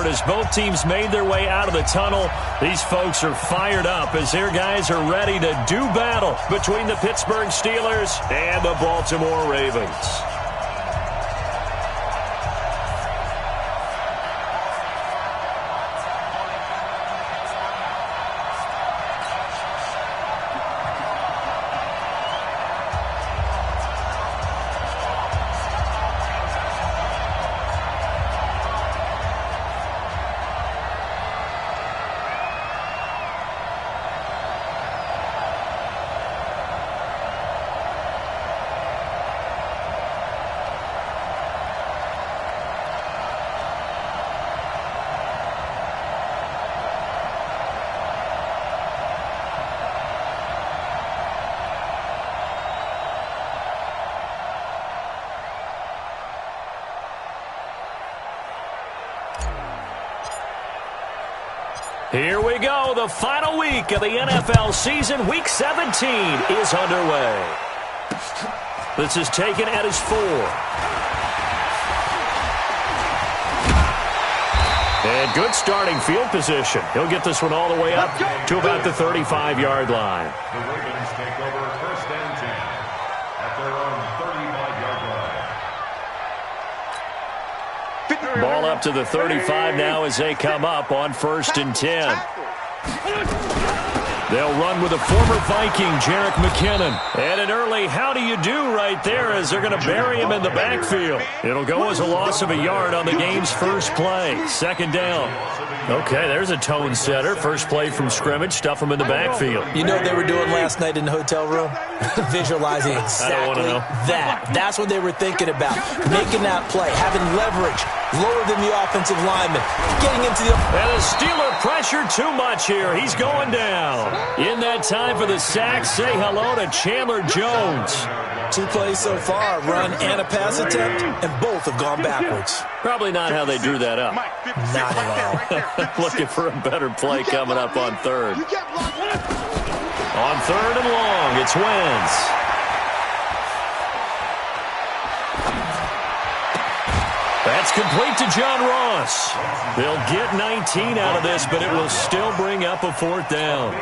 start as both teams made their way out of the tunnel. These folks are fired up as their guys are ready to do battle between the Pittsburgh Steelers and the Baltimore Ravens. Here we go. The final week of the NFL season. Week 17 is underway. This is taken at his 4. And good starting field position. He'll get this one all the way up to about the 35-yard line. The Ravens take over 1st and 10 at their own 35-yard line. Ball up to the 35 now as they come up on 1st and 10. They'll run with a former Viking, Jerick McKinnon. And an early how do you do right there as they're going to bury him in the backfield. It'll go as a loss of a yard on the game's first play. 2nd down. Okay, there's a tone setter. First play from scrimmage, stuff him in the backfield. You know what they were doing last night in the hotel room? Visualizing exactly that. That's what they were thinking about. Making that play, having leverage, lower than the offensive lineman, getting into the... And the Steeler pressure too much here. He's going down. In that time for the sack, say hello to Chandler Jones. 2 plays so far, a run and a pass attempt, and both have gone backwards. Probably not how they drew that up. Not at all. Looking for a better play coming up on 3rd. On 3rd and long, it's Wentz. That's complete to John Ross. They'll get 19 out of this, but it will still bring up a 4th down.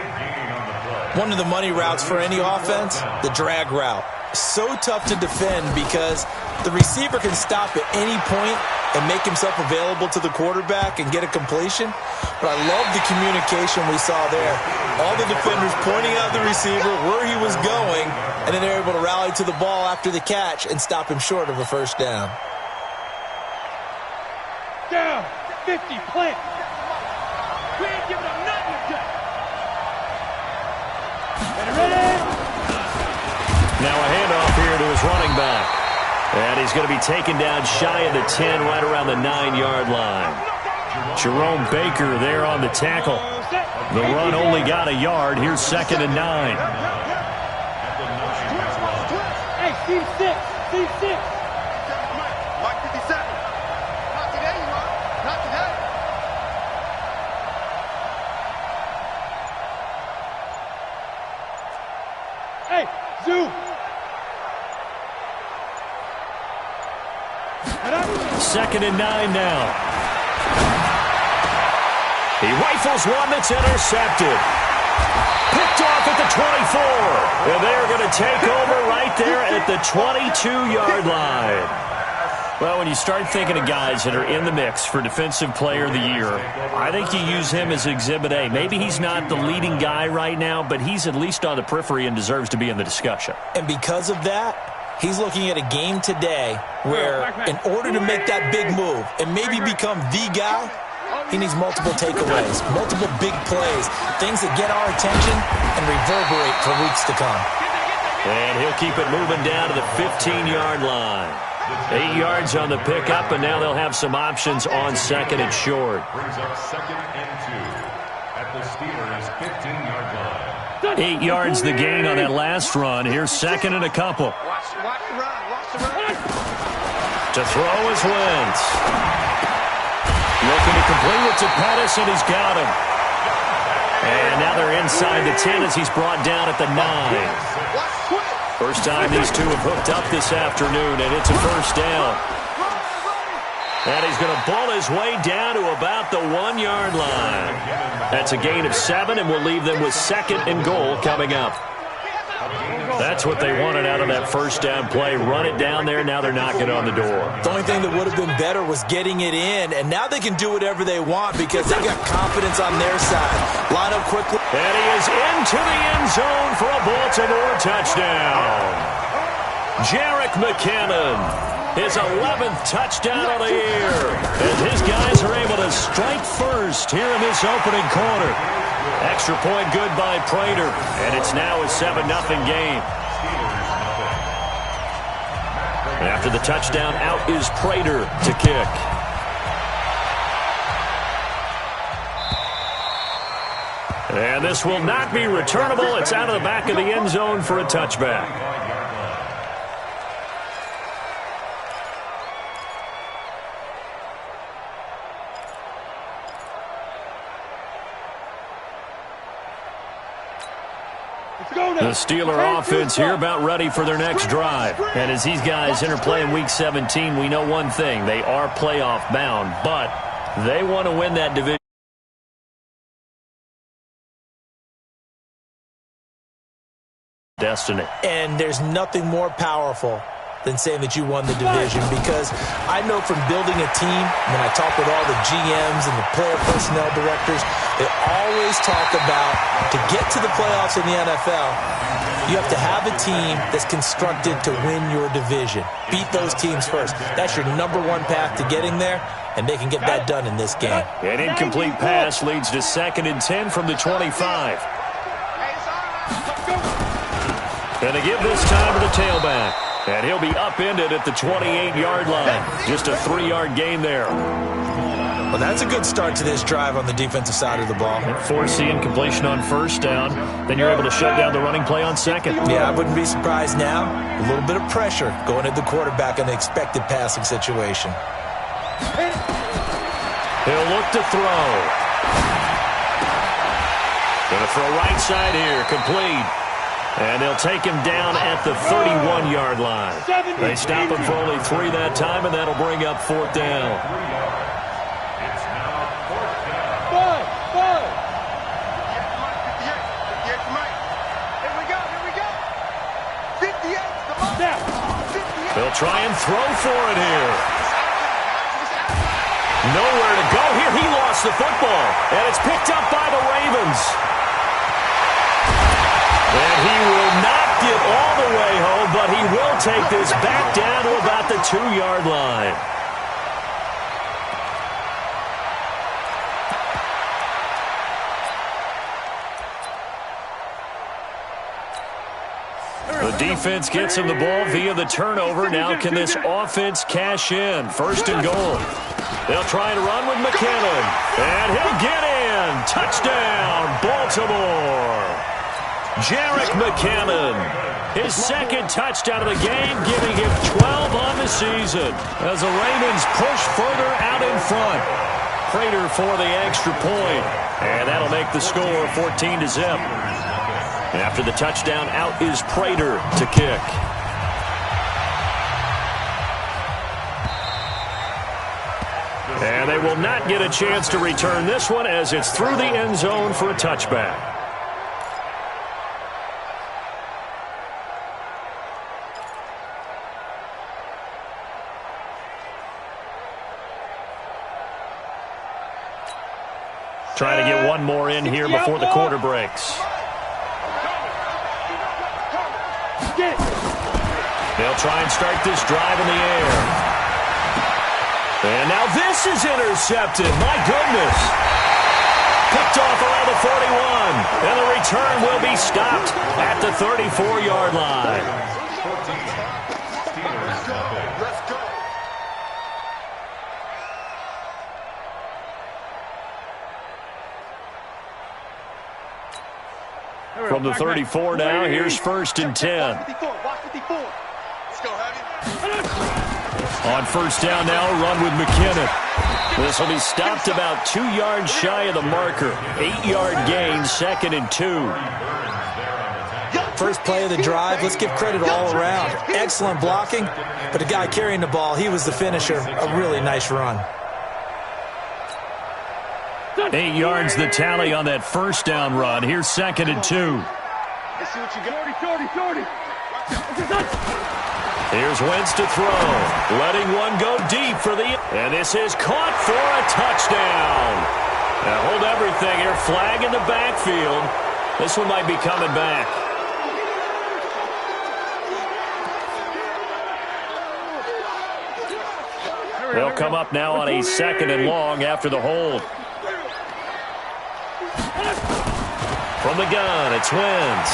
One of the money routes for any offense, the drag route. So tough to defend because the receiver can stop at any point and make himself available to the quarterback and get a completion. But I love the communication we saw there. All the defenders pointing out the receiver, where he was going, and then they're able to rally to the ball after the catch and stop him short of a 1st down. Down, 50, plant. We ain't giving up nothing today. Ready? Now a handoff here to his running back. And he's going to be taken down shy of the 10, right around the 9-yard line. Jerome Baker there on the tackle. The run only got a yard. Here's 2nd and 9. Hey, C6, C6. Mike 57. Not today, you are. Not today. Hey, Zoo. 2nd and 9 now. He rifles one that's intercepted. Picked off at the 24. And they're going to take over right there at the 22-yard line. Well, when you start thinking of guys that are in the mix for Defensive Player of the Year, I think you use him as Exhibit A. Maybe he's not the leading guy right now, but he's at least on the periphery and deserves to be in the discussion. And because of that, he's looking at a game today where in order to make that big move and maybe become the guy, he needs multiple takeaways, multiple big plays, things that get our attention and reverberate for weeks to come. And he'll keep it moving down to the 15-yard line. 8 yards on the pickup, and now they'll have some options on 2nd and short. Brings up 2nd and 2 at the Steelers' 15-yard line. 8 yards the gain on that last run. Here's 2nd and a couple. Watch the run. Watch the run. To throw is Wentz. Looking to complete it to Pettis, and he's got him. And now they're inside the 10 as he's brought down at the 9. First time these two have hooked up this afternoon, and it's a 1st down. And he's going to bull his way down to about the 1-yard line. That's a gain of 7, and will leave them with 2nd and goal coming up. That's what they wanted out of that first down play. Run it down there. Now they're knocking it on the door. The only thing that would have been better was getting it in, and now they can do whatever they want because they've got confidence on their side. Line up quickly. And he is into the end zone for a Baltimore touchdown. Jerick McKinnon, his 11th touchdown of the year. And his guys are able to strike first here in this opening quarter. Extra point good by Prater, and it's now a 7-0 game. After the touchdown, out is Prater to kick. And this will not be returnable. It's out of the back of the end zone for a touchback. The Steeler offense here about ready for their next drive. And as these guys interplay in Week 17, we know one thing. They are playoff bound, but they want to win that division. Destiny. And there's nothing more powerful than saying that you won the division, because I know from building a team, when I talk with all the GMs and the player personnel directors, they always talk about, to get to the playoffs in the NFL, you have to have a team that's constructed to win your division. Beat those teams first. That's your #1 path to getting there, and they can get that done in this game. An incomplete pass leads to 2nd and 10 from the 25. And they give this time to the tailback. And he'll be upended at the 28-yard line. Just a 3-yard gain there. Well, that's a good start to this drive on the defensive side of the ball. Forcing completion on first down. Then you're able to shut down the running play on 2nd. Yeah, I wouldn't be surprised now. A little bit of pressure going at the quarterback in the expected passing situation. He'll look to throw. Going to throw right side here. Complete. And they'll take him down at the 31-yard line. They stop him for only 3 that time, and that'll bring up 4th down. It's now 4th down. Five. 58, here we go. 58, come on. Now. 58. They'll try and throw for it here. Nowhere to go here. He lost the football, and it's picked up by the Ravens. And he will not get all the way home, but he will take this back down to about the 2-yard line. The defense gets him the ball via the turnover. Now can this offense cash in? 1st and goal. They'll try to run with McKinnon. And he'll get in. Touchdown, Baltimore. Jerick McKinnon, his 2nd touchdown of the game, giving him 12 on the season as the Ravens push further out in front. Prater for the extra point, and that'll make the score 14-0. After the touchdown, out is Prater to kick. And they will not get a chance to return this one as it's through the end zone for a touchback. Trying to get one more in here before the quarter breaks. They'll try and start this drive in the air. And now this is intercepted. My goodness. Picked off around the 41. And the return will be stopped at the 34-yard line. Let's go. From the 34 now, here's 1st and 10. Watch 54. Let's go, Heavy. On 1st down now, run with McKinnon. This will be stopped about 2 yards shy of the marker. 8-yard gain, 2nd and 2. first play of the drive. Let's give credit all around. Excellent blocking, but the guy carrying the ball, he was the finisher. A really nice run. 8 yards the tally on that first down run. Here's 2nd and 2. Let's see what you got. 40. Here's Wentz to throw. Letting one go deep for the... And this is caught for a touchdown. Now hold everything here. Flag in the backfield. This one might be coming back. They'll come up now on a 2nd and long after the hold. From the gun, it's Wentz.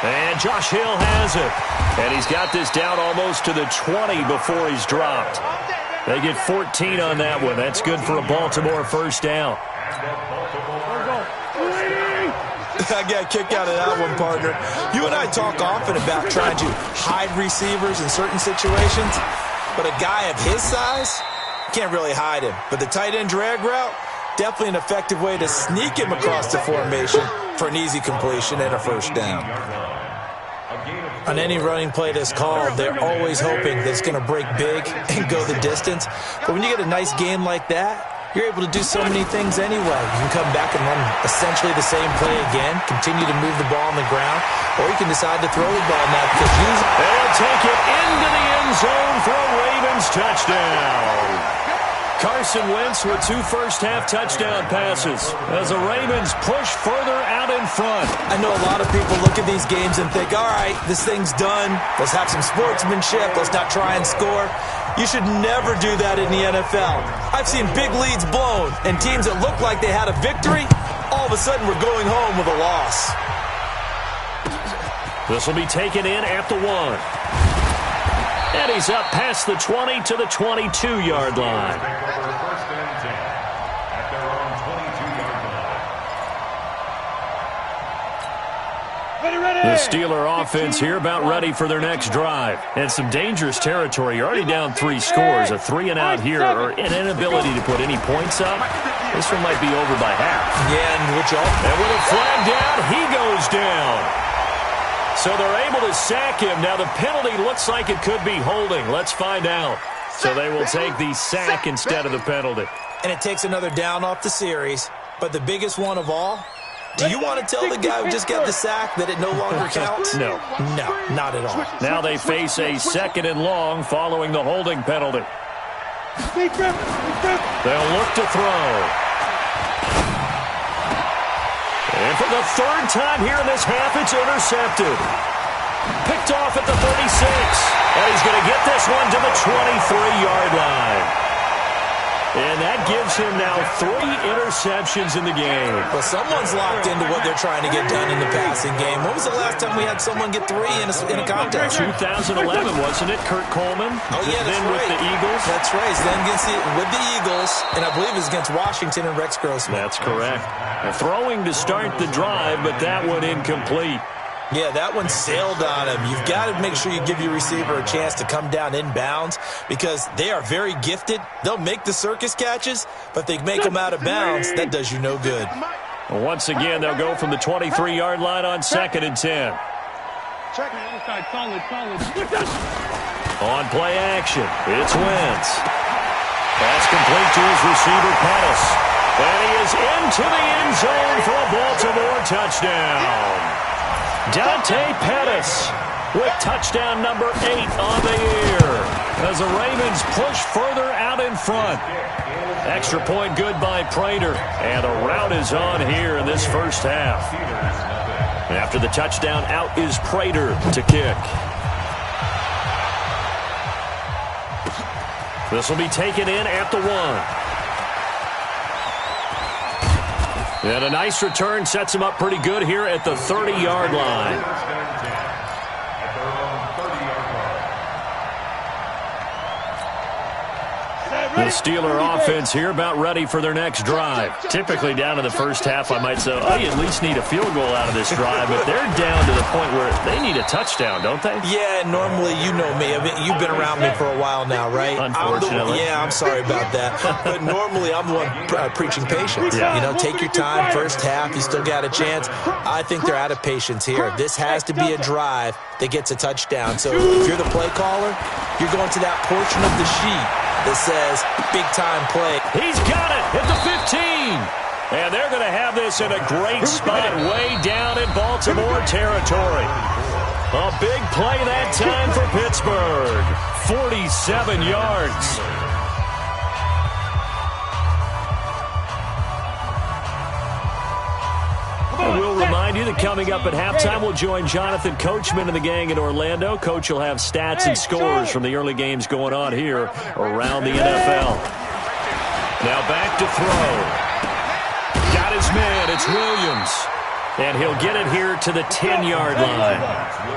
And Josh Hill has it. And he's got this down almost to the 20 before he's dropped. They get 14 on that one. That's good for a Baltimore first down. I got a kick out of that one, partner. You and I talk often about trying to hide receivers in certain situations, but a guy of his size, can't really hide him. But the tight end drag route, definitely an effective way to sneak him across the formation for an easy completion and a first down. On any running play that's called, they're always hoping that it's going to break big and go the distance. But when you get a nice game like that, you're able to do so many things anyway. You can come back and run essentially the same play again, continue to move the ball on the ground, or you can decide to throw the ball now because they'll take it into the end zone for a Ravens touchdown. Carson Wentz with 2 first-half touchdown passes as the Ravens push further out in front. I know a lot of people look at these games and think, all right, this thing's done. Let's have some sportsmanship. Let's not try and score. You should never do that in the NFL. I've seen big leads blown and teams that looked like they had a victory, all of a sudden we're going home with a loss. This will be taken in at the 1. And he's up past the 20 to the 22-yard line. First and 10 at their own 22-yard line. The Steeler offense here about ready for their next drive. And some dangerous territory. You're already down 3 scores. A 3-and-out here or an inability to put any points up. This one might be over by half. Yeah, and with a flag down, he goes down. So they're able to sack him. Now the penalty looks like it could be holding. Let's find out. So they will take the sack instead of the penalty. And it takes another down off the series. But the biggest one of all, do you want to tell the guy who just got the sack that it no longer counts? No. No, not at all. Now they face a 2nd and long following the holding penalty. They'll look to throw. And for the 3rd time here in this half, it's intercepted. Picked off at the 36. And he's going to get this one to the 23-yard line. And that gives him now 3 interceptions in the game. Well, someone's locked into what they're trying to get done in the passing game. When was the last time we had someone get 3 in a contest? 2011, wasn't it? Kurt Coleman? Oh, yeah, that's then right. With the Eagles? That's right. Then with the Eagles, and I believe it was against Washington and Rex Grossman. That's correct. Throwing to start the drive, but that one incomplete. Yeah, that one sailed on him. You've got to make sure you give your receiver a chance to come down inbounds because they are very gifted. They'll make the circus catches, but they make them out of bounds. That does you no good. Once again, they'll go from the 23-yard line on 2nd and 10. On play action, it's Wentz. Pass complete to his receiver, Pettis. And he is into the end zone for a Baltimore touchdown. Dante Pettis with touchdown number 8 on the year as the Ravens push further out in front. Extra point good by Prater, and the route is on here in this first half. After the touchdown, out is Prater to kick. This will be taken in at the 1. And a nice return sets him up pretty good here at the 30-yard line. The Steeler offense here about ready for their next drive. Typically down to the first half, I might say, oh, you at least need a field goal out of this drive, but they're down to the point where they need a touchdown, don't they? Yeah, normally, you know me. You've been around me for a while now, right? Unfortunately. I'm sorry about that. But normally, I'm the one preaching patience. Yeah. You know, take your time. First half, you still got a chance. I think they're out of patience here. This has to be a drive that gets a touchdown. So if you're the play caller, you're going to that portion of the sheet that says big-time play. He's got it at the 15. And they're going to have this in a great spot way down in Baltimore territory. A big play that time for Pittsburgh. 47 yards. We'll remind you that coming up at halftime, we'll join Jonathan Coachman and the gang in Orlando. Coach will have stats and scores from the early games going on here around the NFL. Now back to throw. Got his man. It's Williams. And he'll get it here to the 10-yard line.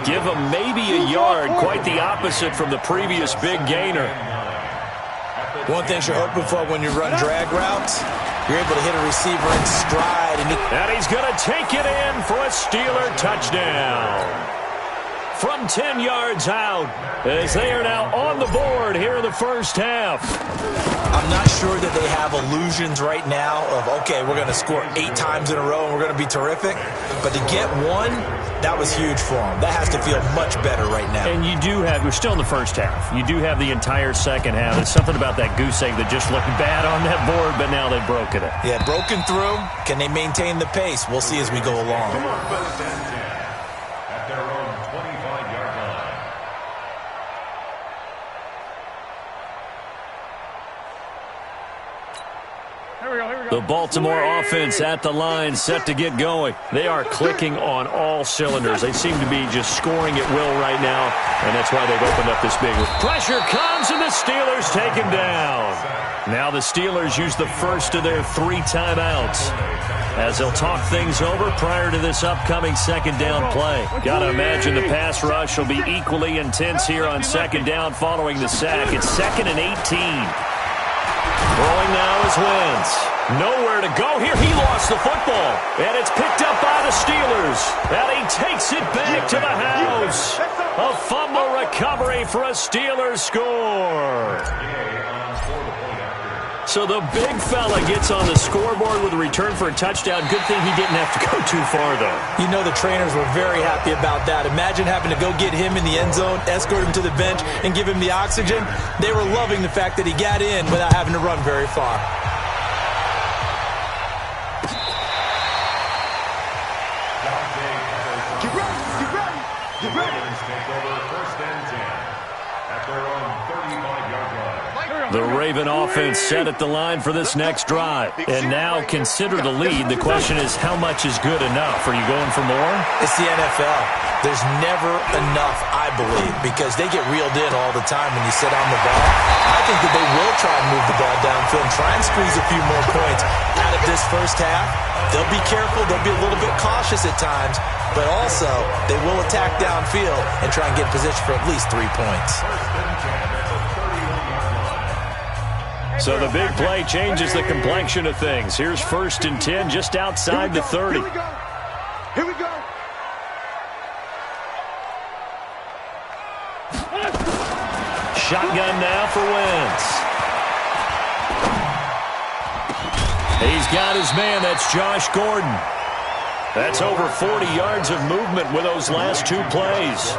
Give him maybe a yard. Quite the opposite from the previous big gainer. One thing you're hoping for when you run drag routes, you're able to hit a receiver in stride. And he's going to take it in for a Steeler touchdown. From 10 yards out, as they are now on the board here in the first half. I'm not sure that they have illusions right now of, okay, we're going to score 8 times in a row and we're going to be terrific. But to get one, that was huge for them. That has to feel much better right now. And you do have, we're still in the first half. You do have the entire second half. There's something about that goose egg that just looked bad on that board, but now they've broken it. Yeah, broken through. Can they maintain the pace? We'll see as we go along. At their own 25-yard line. The Baltimore offense at the line, set to get going. They are clicking on all cylinders. They seem to be just scoring at will right now, and that's why they've opened up this big one. Pressure comes, and the Steelers take him down. Now the Steelers use the first of their 3 timeouts as they'll talk things over prior to this upcoming second down play. Got to imagine the pass rush will be equally intense here on second down following the sack. It's 2nd and 18. Throwing now is Wentz. Nowhere to go here. He lost the football. And it's picked up by the Steelers. And he takes it back to the house. A fumble recovery for a Steelers score. So the big fella gets on the scoreboard with a return for a touchdown. Good thing he didn't have to go too far, though. You know the trainers were very happy about that. Imagine having to go get him in the end zone, escort him to the bench, and give him the oxygen. They were loving the fact that he got in without having to run very far. Get ready, get ready, get ready. Take over 1st and 10 at their own 35-yard line. The Raven offense set at the line for this next drive. And now consider the lead. The question is, how much is good enough? Are you going for more? It's the NFL. There's never enough, I believe, because they get reeled in all the time when you sit on the ball. I think that they will try and move the ball downfield and try and squeeze a few more points out of this first half. They'll be careful. They'll be a little bit cautious at times, but also they will attack downfield and try and get in position for at least 3 points. So the big play changes the complexion of things. Here's 1st and 10 just outside the 30. Here we go. Here we go. Shotgun now for Wentz. He's got his man. That's Josh Gordon. That's over 40 yards of movement with those last 2 plays.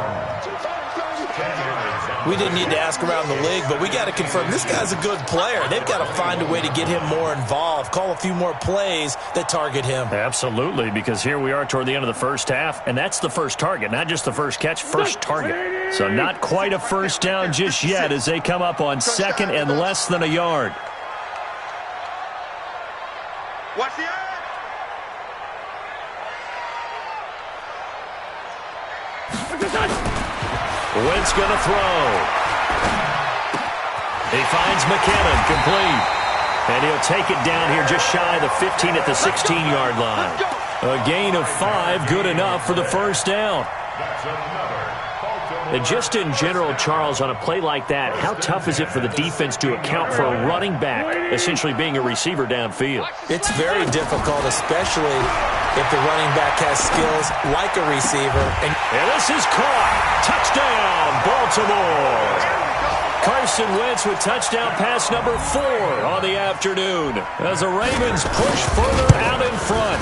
We didn't need to ask around the league, but we got to confirm this guy's a good player. They've got to find a way to get him more involved, call a few more plays that target him. Absolutely, because here we are toward the end of the first half, and that's the first target, not just the first catch, first target. So not quite a first down just yet as they come up on 2nd and less than a yard. Watch the eye. Wentz going to throw. He finds McKinnon, complete. And he'll take it down here just shy of the 15 at the 16-yard line. A gain of 5, good enough for the first down. That's another And just in general, Charles, on a play like that, how tough is it for the defense to account for a running back essentially being a receiver downfield? It's very difficult, especially if the running back has skills like a receiver. And this is caught. Touchdown, Baltimore. Carson Wentz with touchdown pass number 4 on the afternoon as the Ravens push further out in front.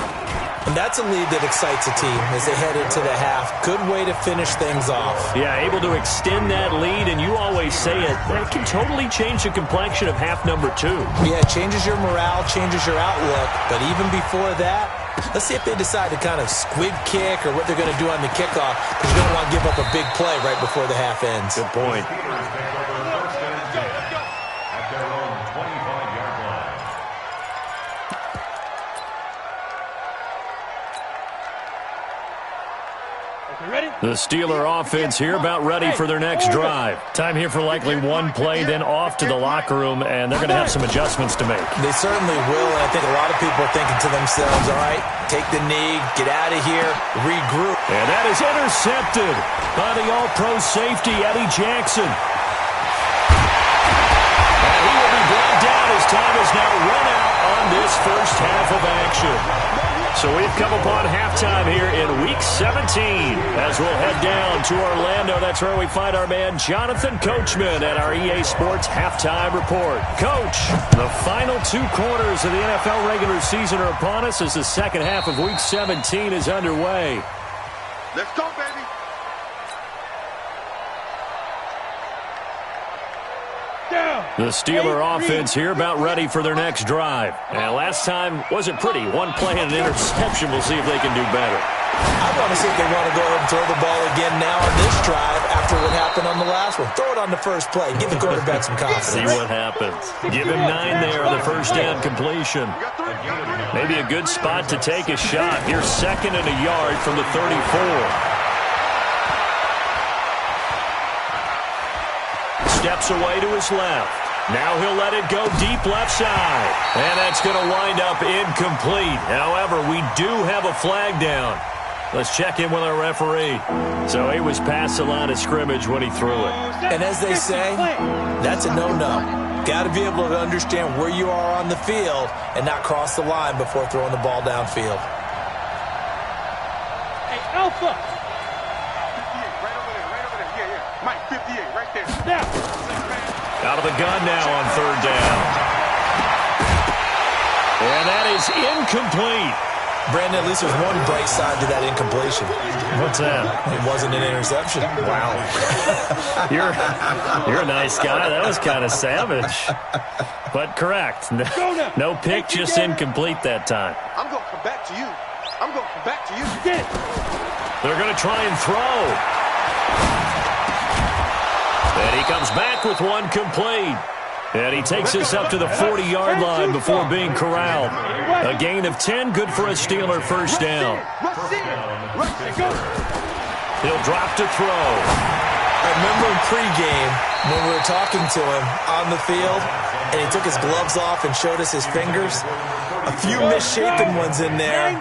And that's a lead that excites a team as they head into the half. Good way to finish things off. Yeah, able to extend that lead, and you always say it, that can totally change the complexion of half number 2. Yeah, it changes your morale, changes your outlook. But even before that, let's see if they decide to kind of squib kick or what they're going to do on the kickoff, because you don't want to give up a big play right before the half ends. Good point. The Steeler offense here about ready for their next drive. Time here for likely one play, then off to the locker room, and they're going to have some adjustments to make. They certainly will, and I think a lot of people are thinking to themselves, all right, take the knee, get out of here, regroup. And that is intercepted by the all-pro safety, Eddie Jackson. And he will be brought down as time is now run out on this first half of action. So we've come upon halftime here in Week 17 as we'll head down to Orlando. That's where we find our man Jonathan Coachman at our EA Sports Halftime Report. Coach, the final 2 quarters of the NFL regular season are upon us as the second half of Week 17 is underway. Let's go, baby. The Steeler offense here about ready for their next drive. And last time wasn't pretty. One play and an interception. We'll see if they can do better. I want to see if they want to go ahead and throw the ball again now on this drive after what happened on the last one. Throw it on the first play. Give the quarterback some confidence. See what happens. Give him 9 there on the first down completion. Maybe a good spot to take a shot. Here's 2nd and a yard from the 34. Steps away to his left. Now he'll let it go deep left side. And that's going to wind up incomplete. However, we do have a flag down. Let's check in with our referee. So he was past the line of scrimmage when he threw it. And as they say, that's a no-no. Got to be able to understand where you are on the field and not cross the line before throwing the ball downfield. Hey, Alpha! 58, right over there. Yeah. Mike, 58, right there. Now! Out of the gun now on 3rd down. And that is incomplete. Brandon, at least there's one bright side to that incompletion. What's that? It wasn't an interception. Wow. You're a nice guy. That was kind of savage. But correct. No pick, just incomplete that time. I'm going to come back to you. I'm going to come back to you. They're going to try and throw. And he comes back with one complete. And he takes us up to the 40-yard line before being corralled. A gain of 10, good for a Steeler first down. He'll drop to throw. I remember in pregame when we were talking to him on the field, and he took his gloves off and showed us his fingers. A few misshapen ones in there,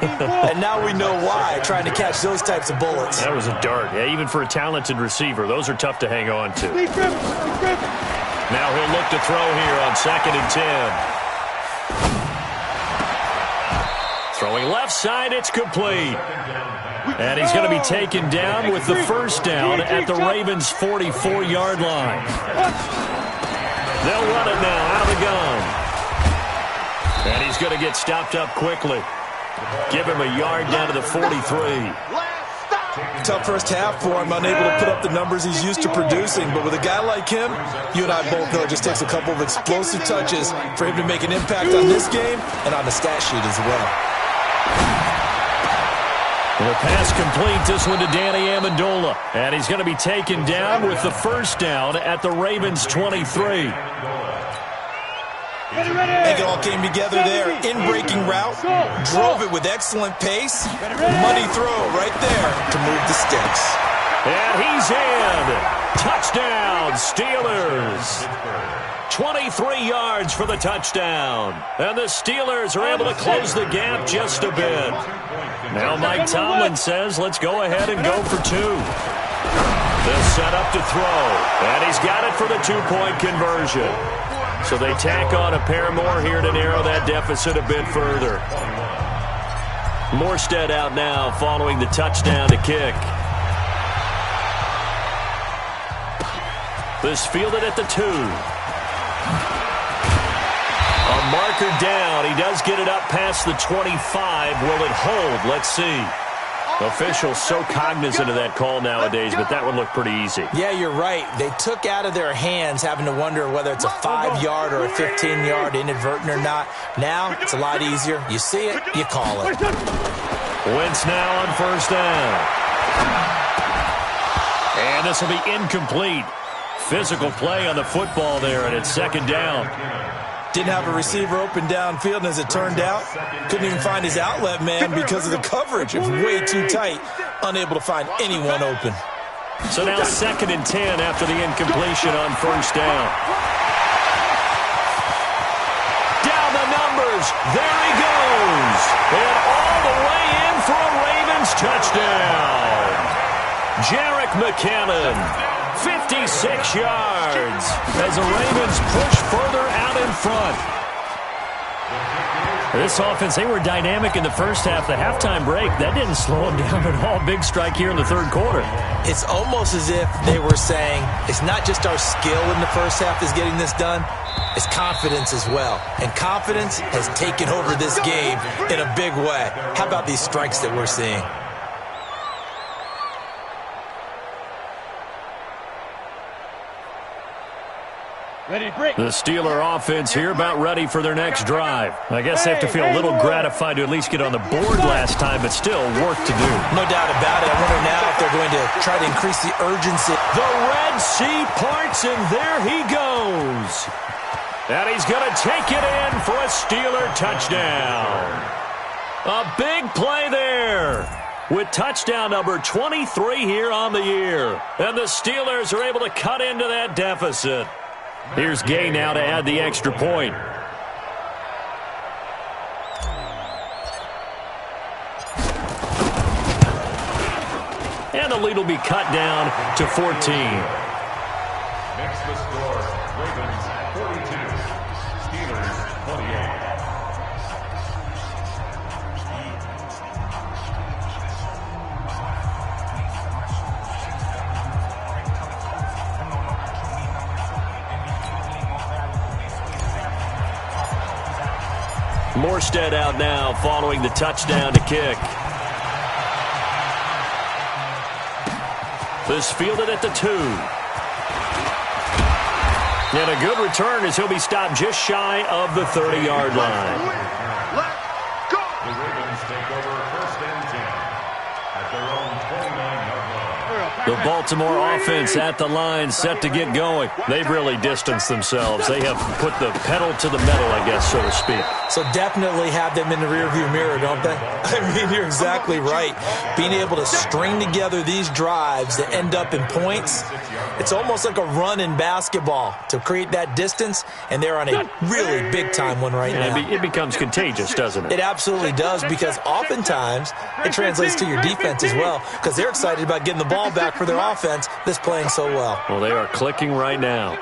and now we know why, trying to catch those types of bullets. That was a dart. Yeah, even for a talented receiver, those are tough to hang on to. Now he'll look to throw here on 2nd and 10. Throwing left side, it's complete. And he's going to be taken down with the first down at the Ravens' 44-yard line. They'll run it now out of the gun. And he's going to get stopped up quickly. Give him a yard down to the 43. Tough first half for him, unable to put up the numbers he's used to producing. But with a guy like him, you and I both know it just takes a couple of explosive touches for him to make an impact on this game and on the stat sheet as well. The pass complete, this one to Danny Amendola. And he's going to be taken down with the first down at the Ravens' 23. I think it all came together there. In-breaking route, drove it with excellent pace. Money throw right there to move the sticks. And he's in. Touchdown, Steelers. 23 yards for the touchdown. And the Steelers are able to close the gap just a bit. Now Mike Tomlin says, let's go ahead and go for 2. They'll set up to throw. And he's got it for the two-point conversion. So they tack on a pair more here to narrow that deficit a bit further. Morstead out now following the touchdown to kick. This fielded at the 2. A marker down. He does get it up past the 25. Will it hold? Let's see. Officials so cognizant of that call nowadays, but that would look pretty easy. Yeah, you're right. They took out of their hands having to wonder whether it's a 5-yard or a 15-yard inadvertent or not. Now, it's a lot easier. You see it, you call it. Wentz now on first down. And this will be incomplete. Physical play on the football there, and it's second down. Didn't have a receiver open downfield, and as it turned out, couldn't even find his outlet man because of the coverage. It was way too tight, unable to find anyone open. So now 2nd and 10 after the incompletion on first down. Down the numbers. There he goes. And all the way in for a Ravens touchdown. Jerick McKinnon, 56 yards as the Ravens push further out in front. This offense, they were dynamic in the first half. The halftime break, that didn't slow them down at all. Big strike here in the third quarter. It's almost as if they were saying, it's not just our skill in the first half that's getting this done, it's confidence as well. And confidence has taken over this game in a big way. How about these strikes that we're seeing? The Steeler offense here about ready for their next drive. I guess they have to feel a little gratified to at least get on the board last time, but still work to do. No doubt about it. I wonder now if they're going to try to increase the urgency. The Red Sea parts, and there he goes. And he's going to take it in for a Steeler touchdown. A big play there with touchdown number 23 here on the year. And the Steelers are able to cut into that deficit. Here's Gay now to add the extra point. And the lead will be cut down to 14. Next the score, Ravens 42, Steelers 28. Morstead out now following the touchdown to kick. This fielded at the 2. And a good return as he'll be stopped just shy of the 30-yard line. Let's go. The Ravens take over 1st and 10 at their own 29-yard line. The Baltimore offense at the line, set to get going. They've really distanced themselves. They have put the pedal to the metal, I guess, so to speak. So definitely have them in the rearview mirror, don't they? I mean, you're exactly right. Being able to string together these drives that end up in points, it's almost like a run in basketball to create that distance, and they're on a really big-time one right now. It becomes contagious, doesn't it? It absolutely does, because oftentimes it translates to your defense as well, because they're excited about getting the ball back for their offense that's playing so well. Well, they are clicking right now.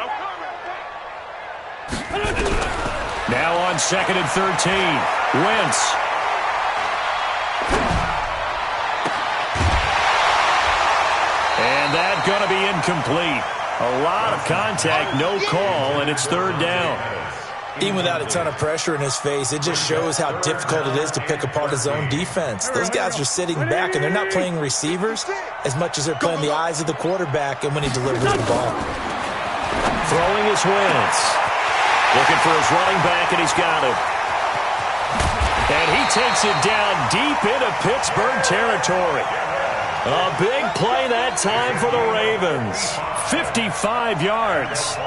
Now on 2nd and 13, Wentz. And that's going to be incomplete. A lot of contact, no call, and it's 3rd down. Even without a ton of pressure in his face, it just shows how difficult it is to pick apart his own defense. Those guys are sitting back, and they're not playing receivers as much as they're playing the eyes of the quarterback and when he delivers the ball. Throwing is Wentz. Looking for his running back, and he's got him. And he takes it down deep into Pittsburgh territory. A big play that time for the Ravens. 55 yards.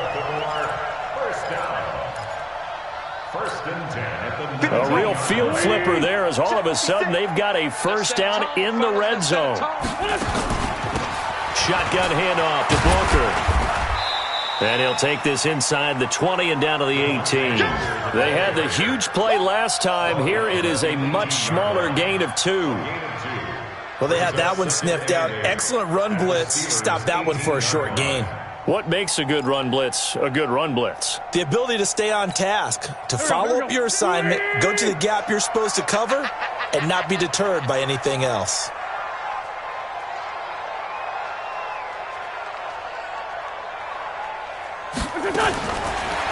A real field flipper there as all of a sudden they've got a first down in the red zone. Shotgun handoff to Booker. And he'll take this inside the 20 and down to the 18. They had the huge play last time. Here it is a much smaller gain of 2. Well, they had that one sniffed out. Excellent run blitz. Stopped that one for a short gain. What makes a good run blitz a good run blitz? The ability to stay on task, to follow up your assignment, go to the gap you're supposed to cover, and not be deterred by anything else.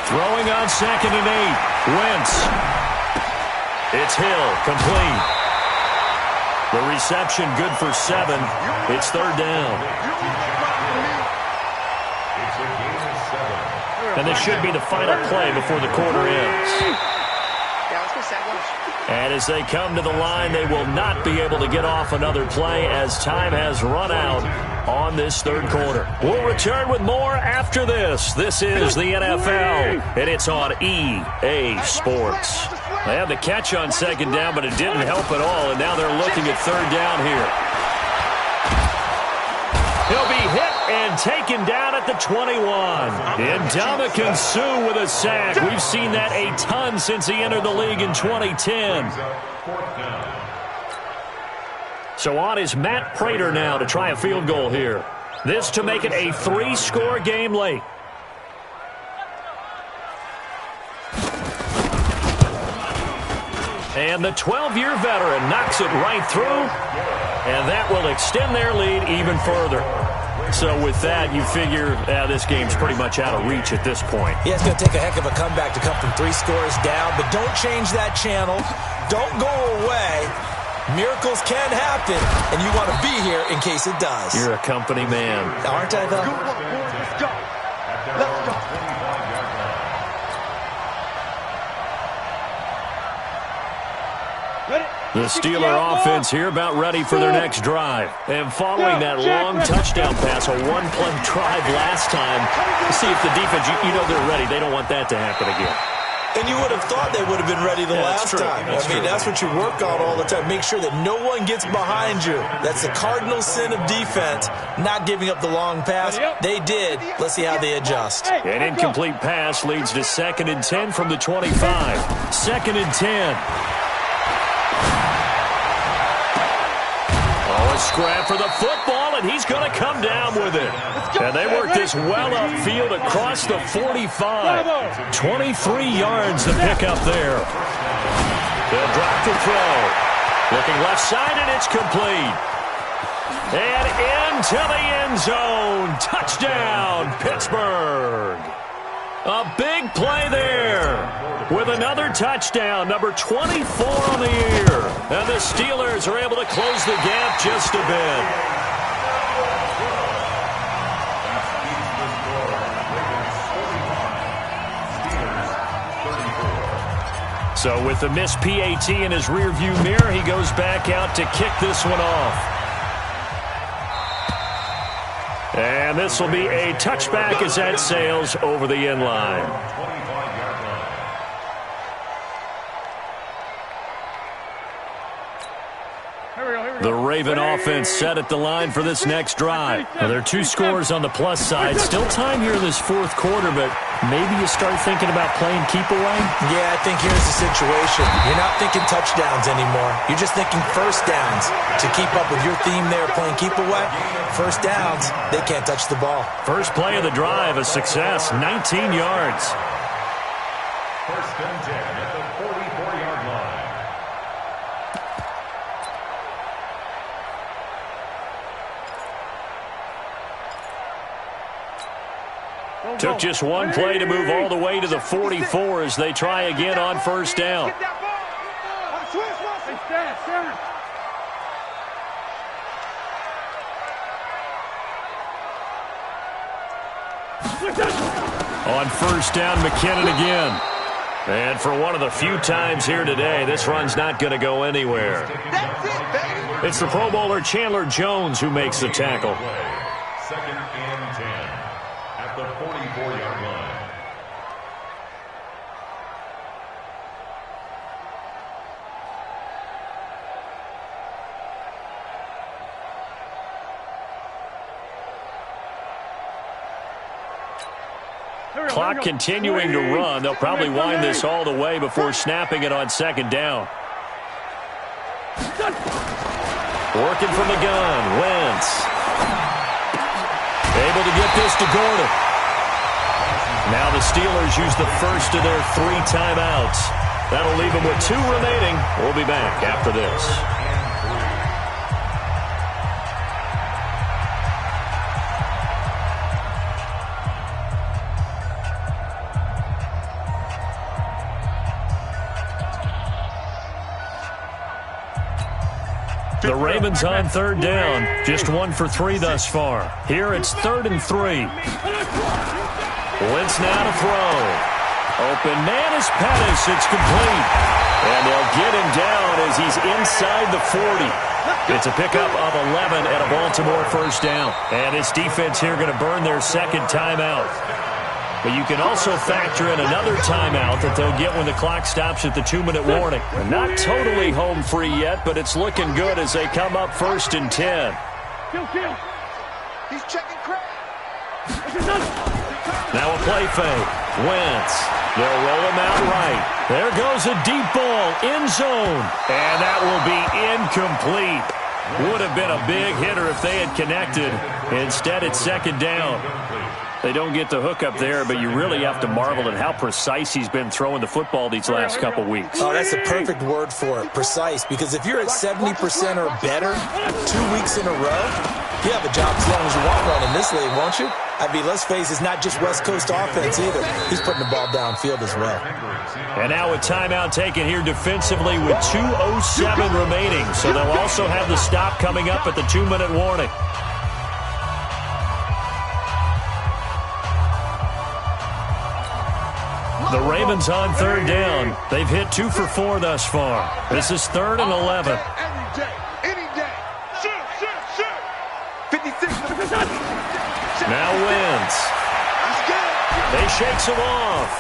Throwing on 2nd and 8. Wentz. It's Hill, complete. The reception good for 7. It's 3rd down. And this should be the final play before the quarter ends. And as they come to the line, they will not be able to get off another play as time has run out on this 3rd quarter. We'll return with more after this. This is the NFL, and it's on EA Sports. They had the catch on 2nd down, but it didn't help at all, and now they're looking at 3rd down here. He'll be hit and taken down at the 21. And Ndamukong Suh with a sack. We've seen that a ton since he entered the league in 2010. So on is Matt Prater now to try a field goal here. This to make it a 3-score game late. And the 12-year veteran knocks it right through. And that will extend their lead even further. So with that, you figure this game's pretty much out of reach at this point. Yeah, it's going to take a heck of a comeback to come from 3 scores down. But don't change that channel. Don't go away. Miracles can happen, and you want to be here in case it does. You're a company man. Aren't I, though? Let's go. Let's go. The Steeler offense here about ready for their next drive. And following that long touchdown pass, a one-play drive last time, see if the defense, you know they're ready. They don't want that to happen again. And you would have thought they would have been ready the last time. That's what you work on all the time. Make sure that no one gets behind you. That's the cardinal sin of defense, not giving up the long pass. They did. Let's see how they adjust. An incomplete pass leads to 2nd and 10 from the 25. 2nd and 10. A scrap for the football, and he's going to come down with it. And they work this well upfield across the 45. 23 yards to pick up there. They'll drop to throw. Looking left side, and it's complete. And into the end zone. Touchdown, Pittsburgh. A big play there with another touchdown, number 24 on the year. And the Steelers are able to close the gap just a bit. So with the missed PAT in his rearview mirror, he goes back out to kick this one off. And this will be a touchback as that sails over the end line. The Raven offense set at the line for this next drive. Now, there are 2 scores on the plus side. Still time here in this 4th quarter, but maybe you start thinking about playing keep away? Yeah, I think here's the situation. You're not thinking touchdowns anymore. You're just thinking first downs. To keep up with your theme there, playing keep away, first downs, they can't touch the ball. First play of the drive, a success, 19 yards. 1st and 10 at the 44-yard line. Took just one play to move all the way to the 44 as they try again on 1st down. On 1st down, McKinnon again. And for one of the few times here today, this run's not going to go anywhere. It's the Pro Bowler Chandler Jones who makes the tackle. 2nd and 10 at the 44-yard line. Clock continuing to run. They'll probably wind this all the way before snapping it on 2nd down. Working from the gun, Wentz. Able to get this to Gordon. Now the Steelers use the first of their 3 timeouts. That'll leave them with 2 remaining. We'll be back after this. The Ravens on 3rd down. Just 1 for 3 thus far. Here it's 3rd and 3. Wentz now to throw. Open man is Pettis. It's complete. And they'll get him down as he's inside the 40. It's a pickup of 11 and a Baltimore first down. And this defense here going to burn their 2nd timeout. But you can also factor in another timeout that they'll get when the clock stops at the 2-minute warning. They're not totally home free yet, but it's looking good as they come up 1st and 10. He's checking Craig. Now a play fake. Wentz. They'll roll him out right. There goes a deep ball. End zone. And that will be incomplete. Would have been a big hitter if they had connected. Instead, it's 2nd down. They don't get the hook up there, but you really have to marvel at how precise he's been throwing the football these last couple weeks. Oh, that's the perfect word for it, precise, because if you're at 70% or better 2 weeks in a row, you have a job as long as you want one in this league, won't you? I mean, let's face it, it's not just West Coast offense either. He's putting the ball downfield as well. And now a timeout taken here defensively with 2:07 remaining, so they'll also have the stop coming up at the 2-minute warning. The Ravens on 3rd down. They've hit 2 for 4 thus far. This is 3rd and 11. Any day. Shoot. 56. Now Wentz. They shakes him off.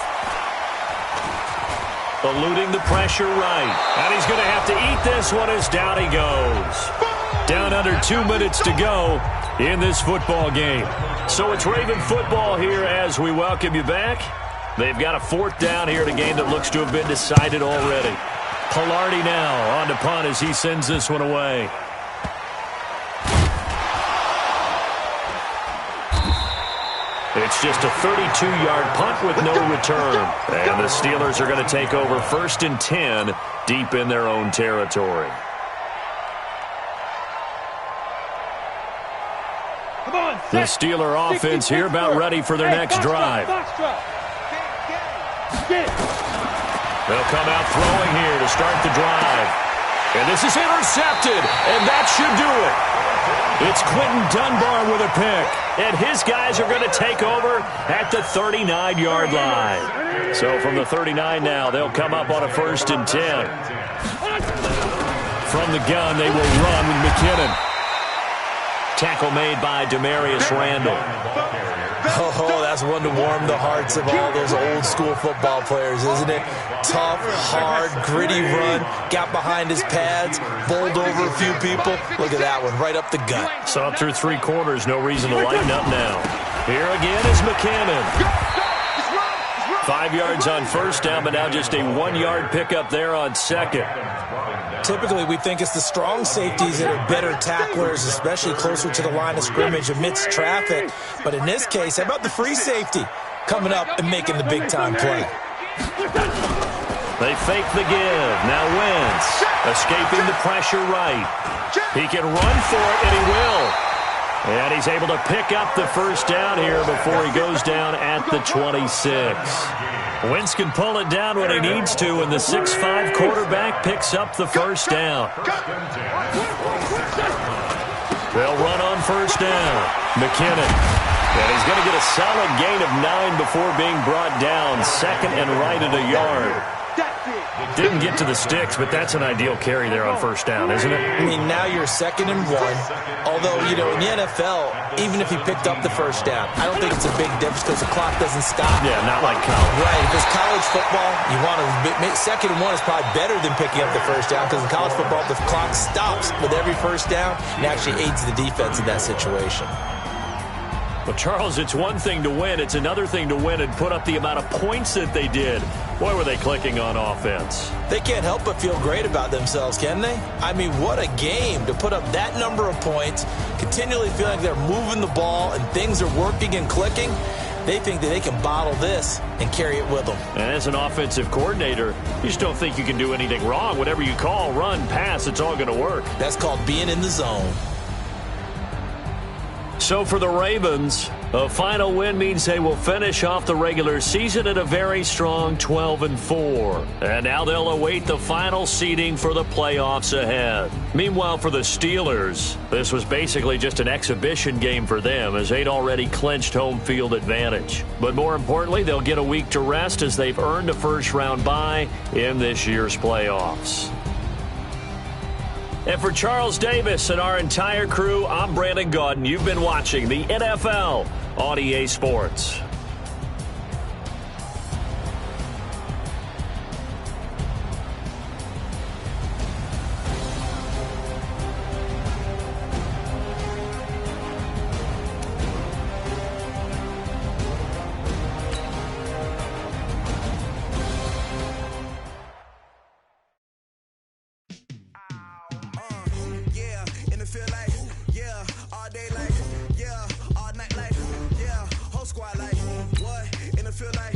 Eluding the pressure right. And he's going to have to eat this one as down he goes. Down under 2 minutes to go in this football game. So it's Raven football here as we welcome you back. They've got a 4th down here in a game that looks to have been decided already. Pilardi now on to punt as he sends this one away. It's just a 32-yard punt with no return. And the Steelers are going to take over 1st and 10 deep in their own territory. The Steeler offense here about ready for their next drive. They'll come out throwing here to start the drive. And this is intercepted, and that should do it. It's Quentin Dunbar with a pick, and his guys are going to take over at the 39-yard line. So from the 39 now, they'll come up on a 1st and 10. From the gun, they will run with McKinnon. Tackle made by Demarius Randall. Oh, that's one to warm the hearts of all those old-school football players, isn't it? Tough, hard, gritty run, got behind his pads, bowled over a few people. Look at that one, right up the gut. Saw it through 3 quarters, no reason to lighten up now. Here again is McKinnon. 5 yards on 1st down, but now just a 1-yard pickup there on 2nd. Typically, we think it's the strong safeties that are better tacklers, especially closer to the line of scrimmage amidst traffic. But in this case, how about the free safety coming up and making the big-time play? They fake the give. Now Wentz escaping the pressure right. He can run for it, and he will. And he's able to pick up the 1st down here before he goes down at the 26. Wentz can pull it down when he needs to, and the 6'5" quarterback picks up the 1st down. They'll run on 1st down. McKinnon. And he's going to get a solid gain of 9 before being brought down. 2nd and right at a yard. Didn't get to the sticks, but that's an ideal carry there on 1st down, isn't it? I mean, now you're 2nd and 1. Although, you know, in the NFL, even if he picked up the 1st down, I don't think it's a big difference because the clock doesn't stop. Yeah, not like college. Right. If it's college football, you want to make 2nd and 1 is probably better than picking up the 1st down because in college football, the clock stops with every 1st down and actually aids the defense in that situation. Well, Charles, it's one thing to win. It's another thing to win and put up the amount of points that they did. Boy, were they clicking on offense. They can't help but feel great about themselves, can they? I mean, what a game to put up that number of points, continually feeling like they're moving the ball and things are working and clicking. They think that they can bottle this and carry it with them. And as an offensive coordinator, you just don't think you can do anything wrong. Whatever you call, run, pass, it's all going to work. That's called being in the zone. So for the Ravens, a final win means they will finish off the regular season at a very strong 12-4. And now they'll await the final seeding for the playoffs ahead. Meanwhile, for the Steelers, this was basically just an exhibition game for them as they'd already clinched home field advantage. But more importantly, they'll get a week to rest as they've earned a first-round bye in this year's playoffs. And for Charles Davis and our entire crew, I'm Brandon Gaudin. You've been watching the NFL on EA Sports. Squad like, what? In the field like,